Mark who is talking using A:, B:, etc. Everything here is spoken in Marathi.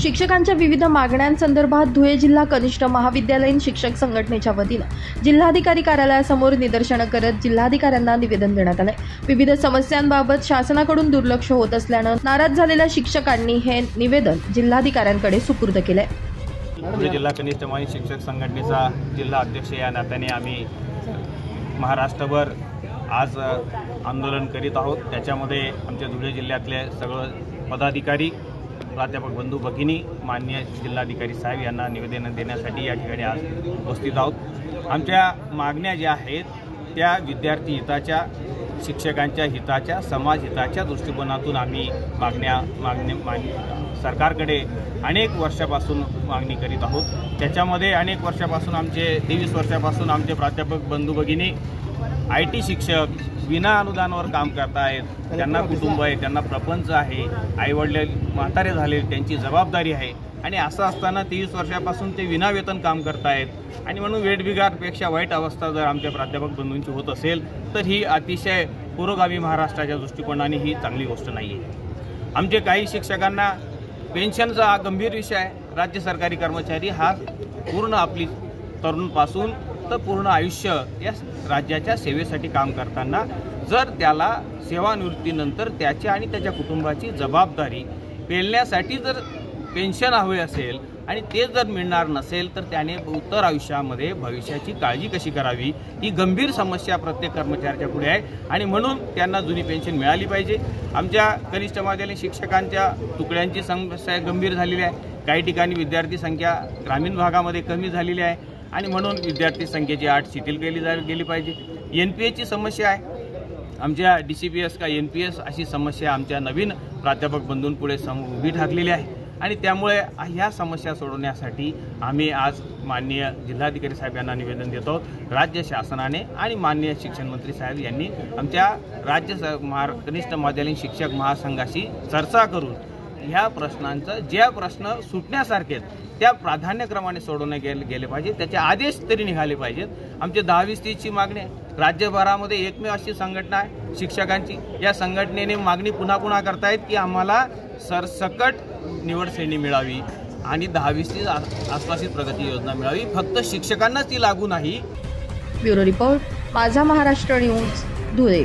A: शिक्षकांच्या विविध मागण्यांसंदर्भात धुळे जिल्हा कनिष्ठ महाविद्यालयीन शिक्षक संघटनेच्या वतीनं जिल्हाधिकारी कार्यालयासमोर निदर्शनं करत जिल्हाधिकाऱ्यांना निवेदन देण्यात आले। विविध समस्यांबाबत शासनाकडून दुर्लक्ष होत असल्यानं नाराज झालेल्या शिक्षकांनी हे निवेदन जिल्हाधिकाऱ्यांकडे सुपूर्द केले।
B: धुळे जिल्हा कनिष्ठ महाविद्यालयीन शिक्षक संघटनेचा जिल्हा अध्यक्ष या नात्याने आम्ही महाराष्ट्रभर आज आंदोलन करीत आहोत। त्याच्यामध्ये आमच्या धुळे जिल्ह्यातले सगळे पदाधिकारी, प्राध्यापक बंधू भगिनी, माननीय जिल्हाधिकारी साहेब यांना निवेदन देण्यासाठी या ठिकाणी आज उपस्थित आहोत। आमच्या मागण्या ज्या आहेत त्या विद्यार्थी हिताच्या, शिक्षकांच्या हिताच्या, समाज हिताच्या दृष्टिकोनातून आम्ही सरकारकडे अनेक वर्षापासून मागणी करीत आहोत। त्याच्यामध्ये अनेक वर्षापासून 23 वर्षापासून आमचे प्राध्यापक बंधू भगिनी IT शिक्षक विना अनुदानावर काम करत आहेत। त्यांना कुटुंब आहे, त्यांना प्रपंच आहे, आईवडील म्हातारे झाले, त्यांची जबाबदारी आहे आणि असं असताना 23 वर्षापासून ते विना वेतन काम करत आहेत आणि म्हणून वेठबिगारपेक्षा वाईट अवस्था जर आमच्या प्राध्यापक बंधूंची होत असेल तर ही अतिशय पुरोगामी महाराष्ट्राच्या दृष्टिकोनाने ही चांगली गोष्ट नाही आहे। आमचे काही शिक्षकांना पेन्शनचा हा गंभीर विषय आहे। राज्य सरकारी कर्मचारी हा पूर्ण आपली तरुणपासून तर पूर्ण आयुष्य या राज्याच्या सेवेसाठी काम करताना जर त्याला सेवानिवृत्तीनंतर त्याच्या आणि त्याच्या कुटुंबाची जबाबदारी पेलण्यासाठी जर पेन्शन हवे असेल आणि ते जर मिळणार नसेल तर त्याने उत्तर आयुष्यामध्ये भविष्याची काळजी कशी करावी ही गंभीर समस्या प्रत्येक कर्मचाऱ्याच्या पुढे आहे आणि म्हणून त्यांना जुनी पेन्शन मिळाली पाहिजे। आमच्या कनिष्ठ महाविद्यालयीन शिक्षकांच्या तुकड्यांची समस्या गंभीर झालेली आहे। काही ठिकाणी विद्यार्थी संख्या ग्रामीण भागामध्ये कमी झालेली आहे आणि म्हणून विद्यार्थी संख्येची अट शिथिल केली गेली पाहिजे। NPSची समस्या आहे। आमच्या DCPS का NPS अशी समस्या आमच्या नवीन प्राध्यापक बंधूंपुढे उभी ठाकलेली आहे आणि त्यामुळे ह्या समस्या सोडवण्यासाठी आम्ही आज माननीय जिल्हाधिकारी साहेब यांना निवेदन देतो। राज्य शासनाने आणि माननीय शिक्षण मंत्री साहेब यांनी आमच्या कनिष्ठ महाविद्यालयीन शिक्षक महासंघाशी चर्चा करून ह्या प्रश्नांचं ज्या प्रश्न सुटण्यासारखे त्या प्राधान्यक्रमाने सोडवणे गेले पाहिजे, त्याचे आदेश तरी निघाले पाहिजेत। आमचे 10-20-30ची मागणी आहे। राज्यभरामध्ये एकमेव अशी संघटना आहे शिक्षकांची, या संघटनेने मागणी पुन्हा करतायत की आम्हाला सरसकट निवड श्रेणी मिळावी आणि 10-20 आश्वासित प्रगती योजना मिळावी, फक्त शिक्षकांनाच ती लागू नाही।
A: ब्युरो रिपोर्ट, माझा महाराष्ट्र न्यूज, धुळे।